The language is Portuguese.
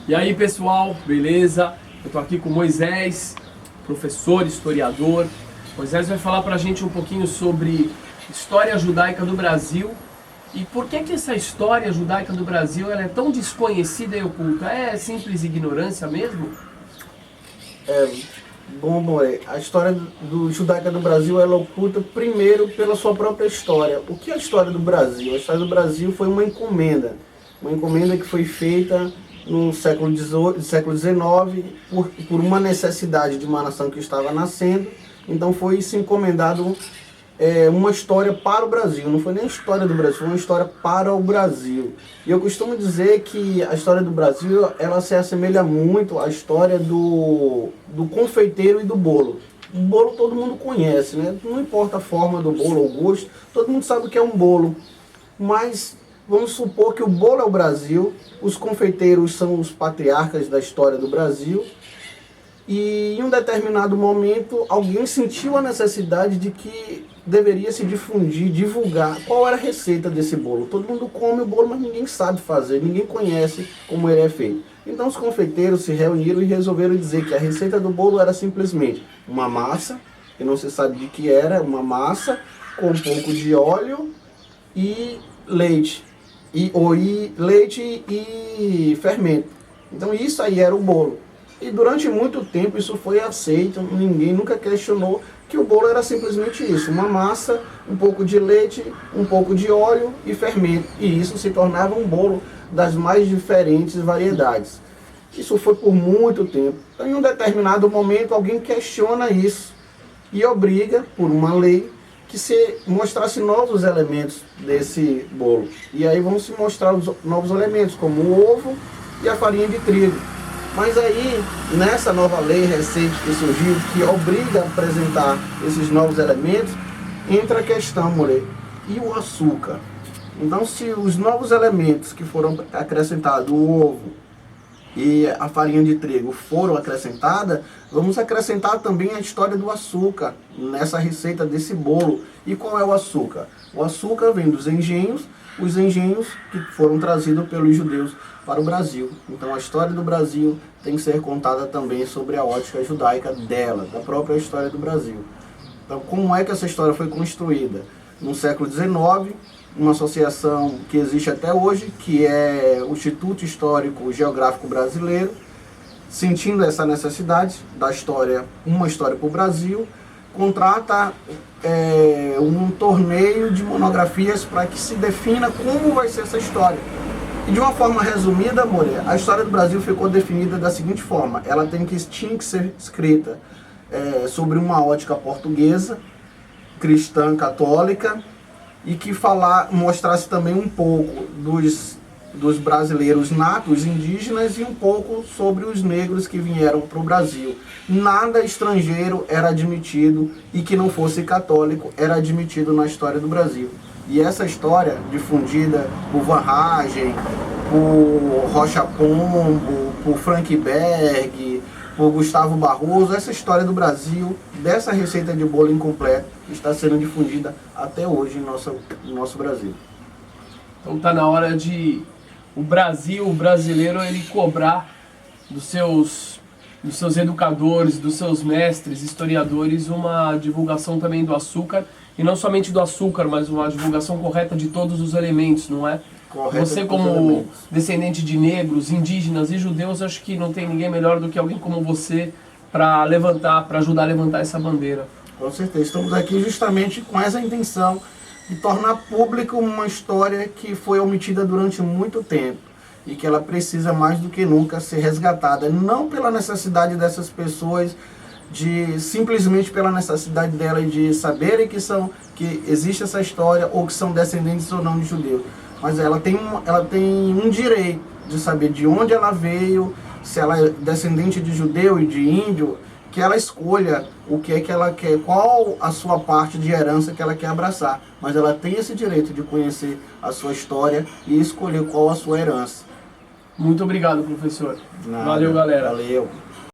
E aí pessoal, beleza? Eu tô aqui com Moisés, professor, historiador. Moisés vai falar pra gente um pouquinho sobre história judaica do Brasil e por que essa história judaica do Brasil ela é tão desconhecida e oculta. É simples ignorância mesmo? Bom, a história judaica do Brasil ela oculta primeiro pela sua própria história. O que é a história do Brasil? A história do Brasil foi uma encomenda que foi feita no século XIX por uma necessidade de uma nação que estava nascendo. Então foi se encomendado uma história para o Brasil. Não foi nem a história do Brasil, foi uma história para o Brasil. E eu costumo dizer que a história do Brasil ela se assemelha muito à história do confeiteiro e do bolo. O bolo todo mundo conhece, né? Não importa a forma do bolo ou o gosto, todo mundo sabe o que é um bolo. Mas vamos supor que o bolo é o Brasil, os confeiteiros são os patriarcas da história do Brasil, e em um determinado momento alguém sentiu a necessidade de que deveria se difundir, divulgar qual era a receita desse bolo. Todo mundo come o bolo, mas ninguém sabe fazer, ninguém conhece como ele é feito. Então os confeiteiros se reuniram e resolveram dizer que a receita do bolo era simplesmente uma massa, que não se sabe de que era, uma massa com um pouco de óleo e leite. Leite e fermento. Então isso aí era o bolo. E durante muito tempo isso foi aceito, ninguém nunca questionou que o bolo era simplesmente isso, uma massa, um pouco de leite, um pouco de óleo e fermento. E isso se tornava um bolo das mais diferentes variedades. Isso foi por muito tempo. Então, em um determinado momento alguém questiona isso e obriga, por uma lei, que se mostrasse novos elementos desse bolo. E aí vão se mostrar os novos elementos, como o ovo e a farinha de trigo. Mas aí, nessa nova lei recente que surgiu, que obriga a apresentar esses novos elementos, entra a questão, mulher, e o açúcar? Então, se os novos elementos que foram acrescentados, o ovo e a farinha de trigo foram acrescentadas, vamos acrescentar também a história do açúcar nessa receita desse bolo. E qual é o açúcar? O açúcar vem dos engenhos, os engenhos que foram trazidos pelos judeus para o Brasil. Então a história do Brasil tem que ser contada também sobre a ótica judaica dela, da própria história do Brasil. Então como é que essa história foi construída? No século XIX, uma associação que existe até hoje, que é o Instituto Histórico Geográfico Brasileiro, sentindo essa necessidade da história, uma história para o Brasil, contrata um torneio de monografias para que se defina como vai ser essa história. E de uma forma resumida, amor, a história do Brasil ficou definida da seguinte forma: ela tinha que ser escrita sobre uma ótica portuguesa, cristã, católica, e que mostrasse também um pouco dos brasileiros natos, indígenas, e um pouco sobre os negros que vieram para o Brasil. Nada estrangeiro era admitido, e que não fosse católico era admitido na história do Brasil. E essa história, difundida por Van Hagen, por Rocha Pombo, por Frank Berg, por Gustavo Barroso, essa história do Brasil, dessa receita de bolo incompleto, está sendo difundida até hoje no nosso Brasil. Então tá na hora de o brasileiro, ele cobrar dos seus educadores, dos seus mestres, historiadores, uma divulgação também do açúcar, e não somente do açúcar, mas uma divulgação correta de todos os elementos, não é? Correta. Você como descendente de negros, indígenas e judeus, acho que não tem ninguém melhor do que alguém como você para ajudar a levantar essa bandeira. Com certeza, estamos aqui justamente com essa intenção de tornar pública uma história que foi omitida durante muito tempo e que ela precisa mais do que nunca ser resgatada, não pela necessidade dessas pessoas, simplesmente pela necessidade delas de saberem que existe essa história ou que são descendentes ou não de judeus, mas ela tem um direito de saber de onde ela veio, se ela é descendente de judeu e de índio, que ela escolha o que é que ela quer, qual a sua parte de herança que ela quer abraçar. Mas ela tem esse direito de conhecer a sua história e escolher qual a sua herança. Muito obrigado, professor. Nada. Valeu, galera. Valeu.